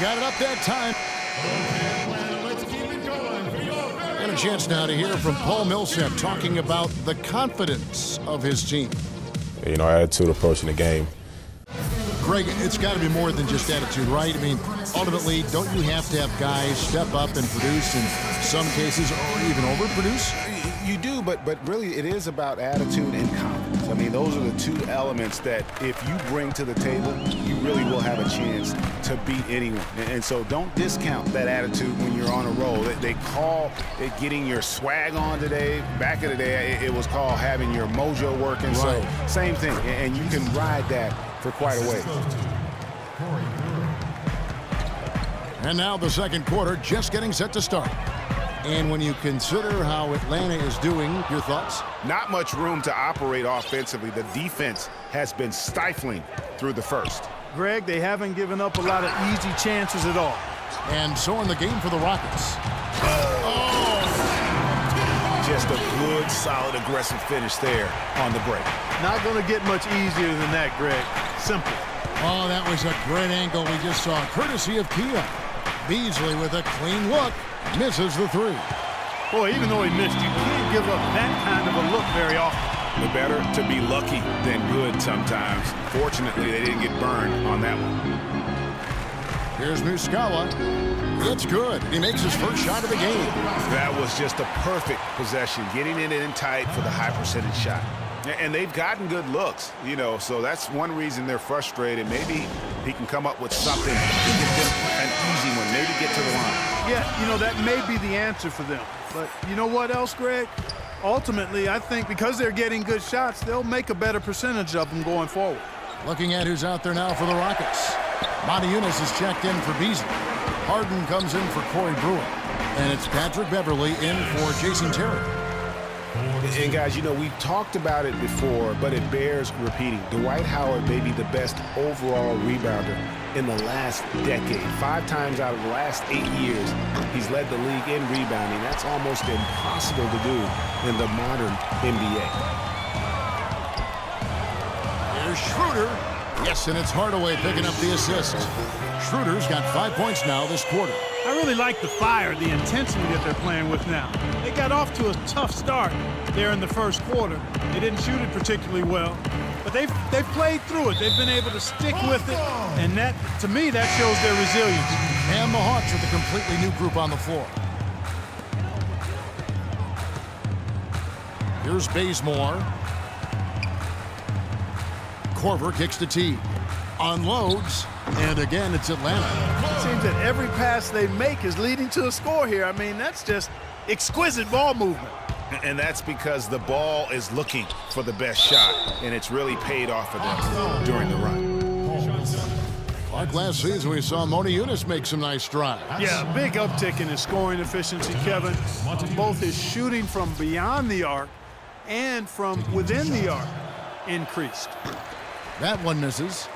got it up that time. And a chance now to hear from Paul Millsap talking about the confidence of his team. You know, attitude approaching the game. Greg, it's got to be more than just attitude, right? I mean, ultimately, don't you have to have guys step up and produce in some cases or even overproduce? You do, but really it is about attitude and confidence. I mean, those are the two elements that if you bring to the table, you really will have a chance to beat anyone. And so don't discount that attitude when you're on a roll. They call it getting your swag on today. Back in the day, it was called having your mojo working. Right. So same thing, and you can ride that for quite a way. And now the second quarter just getting set to start. And when you consider how Atlanta is doing, your thoughts? Not much room to operate offensively. The defense has been stifling through the first. Greg, they haven't given up a lot of easy chances at all. And so in the game for the Rockets. Just a good, solid, aggressive finish there on the break. Not going to get much easier than that, Greg. Simple. Oh, that was a great angle we just saw, courtesy of Kia. Beasley with a clean look. Misses the three. Boy, even though he missed, you can't give up that kind of a look very often. The better to be lucky than good sometimes. Fortunately, they didn't get burned on that one. Here's Muscala. It's good. He makes his first shot of the game. That was just a perfect possession, getting it in tight for the high percentage shot. And they've gotten good looks, you know, so that's one reason they're frustrated. Maybe he can come up with something to get them an easy one, maybe get to the line. Yeah, you know, that may be the answer for them. But you know what else, Greg? Ultimately, I think because they're getting good shots, they'll make a better percentage of them going forward. Looking at who's out there now for the Rockets. Monty Eunice is checked in for Beasley. Harden comes in for Corey Brewer. And it's Patrick Beverly in for Jason Terry. And guys, you know, we've talked about it before, but it bears repeating. Dwight Howard may be the best overall rebounder in the last decade. 5 times out of the last 8 years, he's led the league in rebounding. That's almost impossible to do in the modern NBA. Here's Schroeder. Yes, and it's Hardaway picking up the assist. Schroeder's got 5 points now this quarter. I really like the fire, the intensity that they're playing with now. They got off to a tough start there in the first quarter. They didn't shoot it particularly well, but they've played through it. They've been able to stick with it, and that, to me, that shows their resilience. And the Hawks with a completely new group on the floor. Here's Bazemore. Korver kicks the tee. Unloads, and again, it's Atlanta. It seems that every pass they make is leading to a score here. I mean, that's just exquisite ball movement. And that's because the ball is looking for the best shot, and it's really paid off for them during the run. Like last season, we saw Monty Eunice make some nice strides. Yeah, big uptick in his scoring efficiency, Kevin. Both his shooting from beyond the arc and from within the arc increased. That one misses.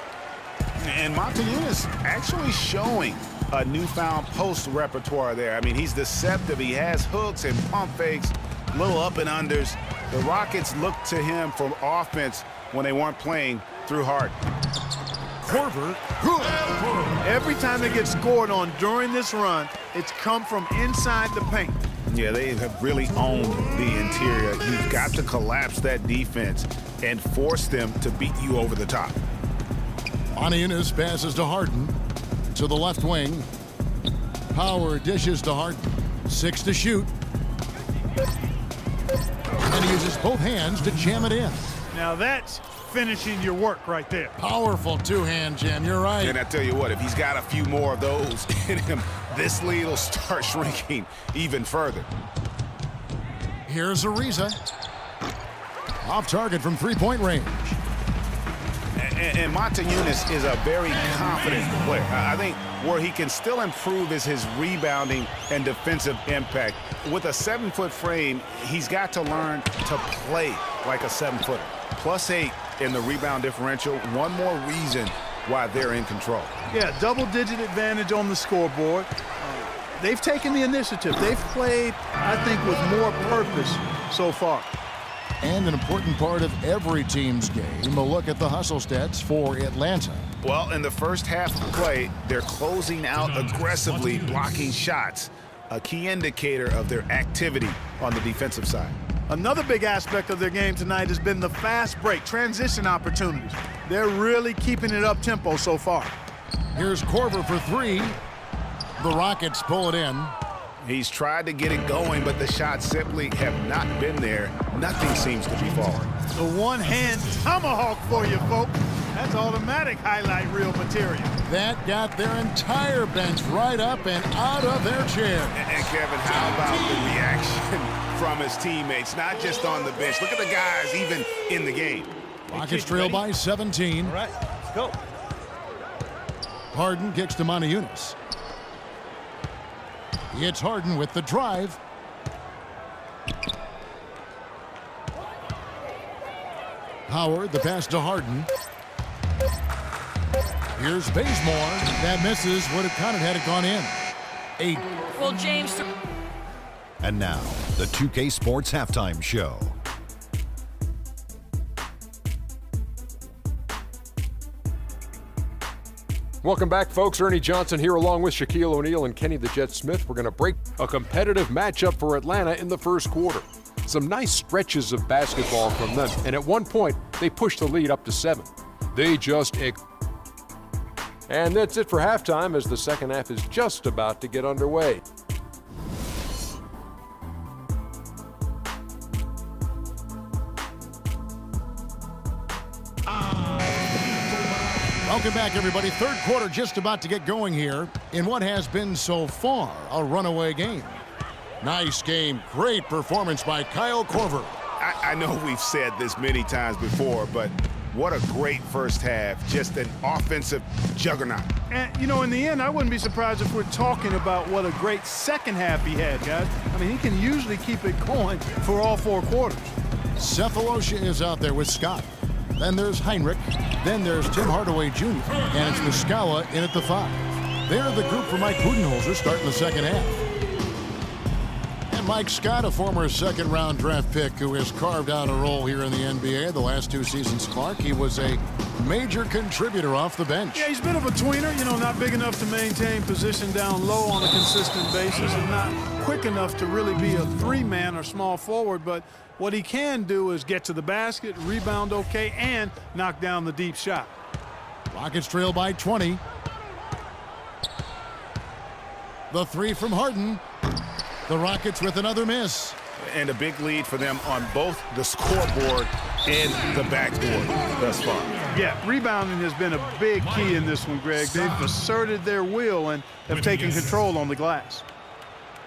And Monty Eunice actually showing a newfound post repertoire there. I mean, he's deceptive. He has hooks and pump fakes, little up and unders. The Rockets looked to him for offense when they weren't playing through Harden. Korver. Every time they get scored on during this run, it's come from inside the paint. Yeah, they have really owned the interior. You've got to collapse that defense and force them to beat you over the top. Monty Eunice passes to Harden. To the left wing. Power dishes to Harden. 6 to shoot. And he uses both hands to jam it in. Now that's finishing your work right there. Powerful two-hand jam, you're right. And I tell you what, if he's got a few more of those in him, this lead will start shrinking even further. Here's Ariza. Off target from three-point range. And Monty Eunice is a very confident player. I think where he can still improve is his rebounding and defensive impact. With a 7-foot frame, he's got to learn to play like a 7-footer. +8 in the rebound differential. One more reason why they're in control. Yeah, double-digit advantage on the scoreboard. They've taken the initiative. They've played, I think, with more purpose so far. and an important part of every team's game. A look at the hustle stats for Atlanta. Well, in the first half of play, they're closing out aggressively, blocking shots, a key indicator of their activity on the defensive side. Another big aspect of their game tonight has been the fast break, transition opportunities. They're really keeping it up-tempo so far. Here's Korver for three. The Rockets pull it in. He's tried to get it going, but the shots simply have not been there. Nothing seems to be falling. The one-hand tomahawk for you, folks. That's automatic highlight reel material. That got their entire bench right up and out of their chair. And Kevin, how about the reaction from his teammates, not just on the bench. Look at the guys even in the game. Rockets trail by 17. All right, let's go. Harden kicks to Motiejunas. It's Harden with the drive. Howard, the pass to Harden. Here's Bazemore. That misses. Would have counted had it gone in. 8. Well, James. And now, the 2K Sports Halftime Show. Welcome back, folks. Ernie Johnson here along with Shaquille O'Neal and Kenny the Jet Smith. We're going to break a competitive matchup for Atlanta in the first quarter. Some nice stretches of basketball from them, and at one point, they pushed the lead up to 7. They just... And that's it for halftime as the second half is just about to get underway. Welcome back, everybody. Third quarter just about to get going here in what has been so far a runaway game. Nice game. Great performance by Kyle Korver. I know we've said this many times before, but what a great first half. Just an offensive juggernaut. And, you know, in the end, I wouldn't be surprised if we're talking about what a great second half he had, guys. I mean, he can usually keep it going for all 4 quarters. Cephalosha is out there with Scott. Then there's Heinrich. Then there's Tim Hardaway Jr. And it's Muscala in at the 5. They're the group for Mike Budenholzer starting the second half. And Mike Scott, a former second-round draft pick who has carved out a role here in the NBA the last 2 seasons, Clark. He was a major contributor off the bench. Yeah, he's a bit of a tweener, you know, not big enough to maintain position down low on a consistent basis and not quick enough to really be a 3-man or small forward, but what he can do is get to the basket, rebound okay, and knock down the deep shot. Rockets trail by 20. The 3 from Harden. The Rockets with another miss. And a big lead for them on both the scoreboard and the backboard thus far. Yeah, rebounding has been a big key in this one, Greg. They've asserted their will and have taken control on the glass.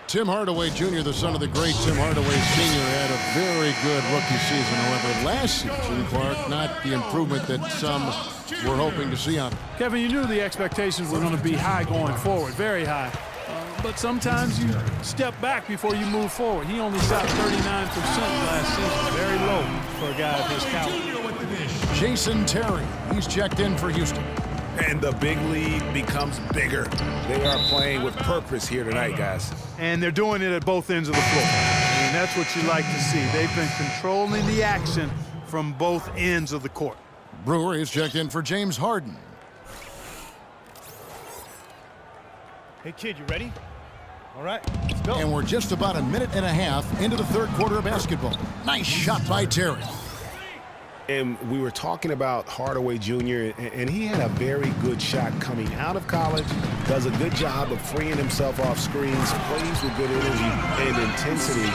Tim Hardaway Jr., the son of the great Tim Hardaway Sr., had a very good rookie season. However, last season, Clark, not the improvement that some were hoping to see on him. Kevin, you knew the expectations were going to be high going forward, very high. But sometimes you step back before you move forward. He only shot 39% last season, very low for a guy of his caliber. Jason Terry, he's checked in for Houston. And the big lead becomes bigger. They are playing with purpose here tonight, guys. And they're doing it at both ends of the floor. I mean, that's what you like to see. They've been controlling the action from both ends of the court. Brewer is checked in for James Harden. Hey, kid, you ready? All right, let's go. And we're just about a minute and a half into the third quarter of basketball. Nice shot by Terry. And we were talking about Hardaway Jr., and he had a very good shot coming out of college, does a good job of freeing himself off screens, plays with good energy and intensity.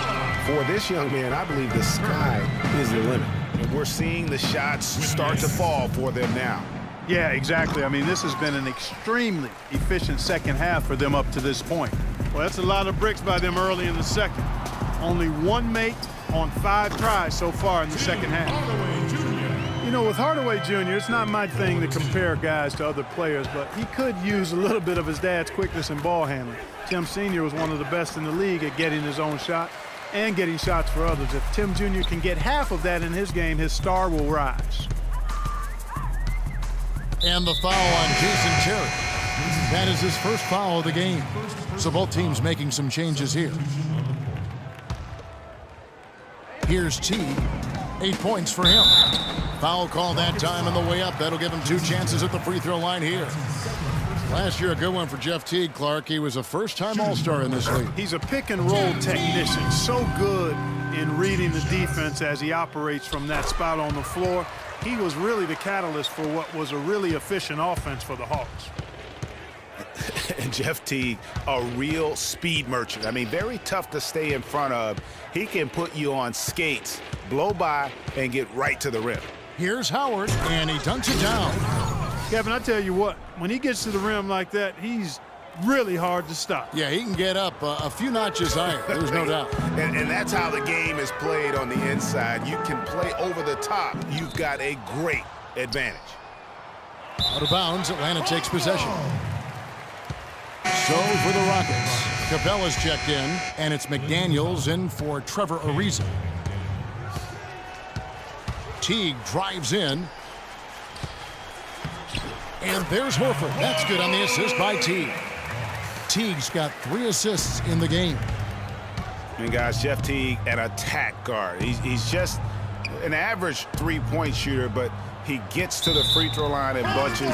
For this young man, I believe the sky is the limit. And we're seeing the shots start to fall for them now. Yeah, exactly. I mean, this has been an extremely efficient second half for them up to this point. Well, that's a lot of bricks by them early in the second. Only 1 make on 5 tries so far in the second half. You know, with Hardaway Jr., it's not my thing to compare guys to other players, but he could use a little bit of his dad's quickness and ball handling. Tim Sr. was one of the best in the league at getting his own shot and getting shots for others. If Tim Jr. can get half of that in his game, his star will rise. And the foul on Jason Terry. That is his first foul of the game. So both teams making some changes here. Here's Teague. 8 points for him. Foul call that time on the way up. That'll give him 2 chances at the free throw line here. Last year, a good one for Jeff Teague, Clark. He was a first-time All-Star in this league. He's a pick-and-roll technician, so good in reading the defense as he operates from that spot on the floor. He was really the catalyst for what was a really efficient offense for the Hawks. And Jeff Teague, a real speed merchant. I mean, very tough to stay in front of. He can put you on skates, blow by, and get right to the rim. Here's Howard, and he dunks it down. Kevin, I tell you what, when he gets to the rim like that, he's really hard to stop. Yeah, he can get up a few notches higher. There's no doubt. And that's how the game is played on the inside. You can play over the top. You've got a great advantage. Out of bounds, Atlanta takes possession. So for the Rockets, Capella's checked in, and it's McDaniels in for Trevor Ariza. Teague drives in. And there's Horford. That's good on the assist by Teague. Teague's got 3 assists in the game. And guys, Jeff Teague, an attack guard. He's just an average 3-point shooter, but he gets to the free throw line in bunches.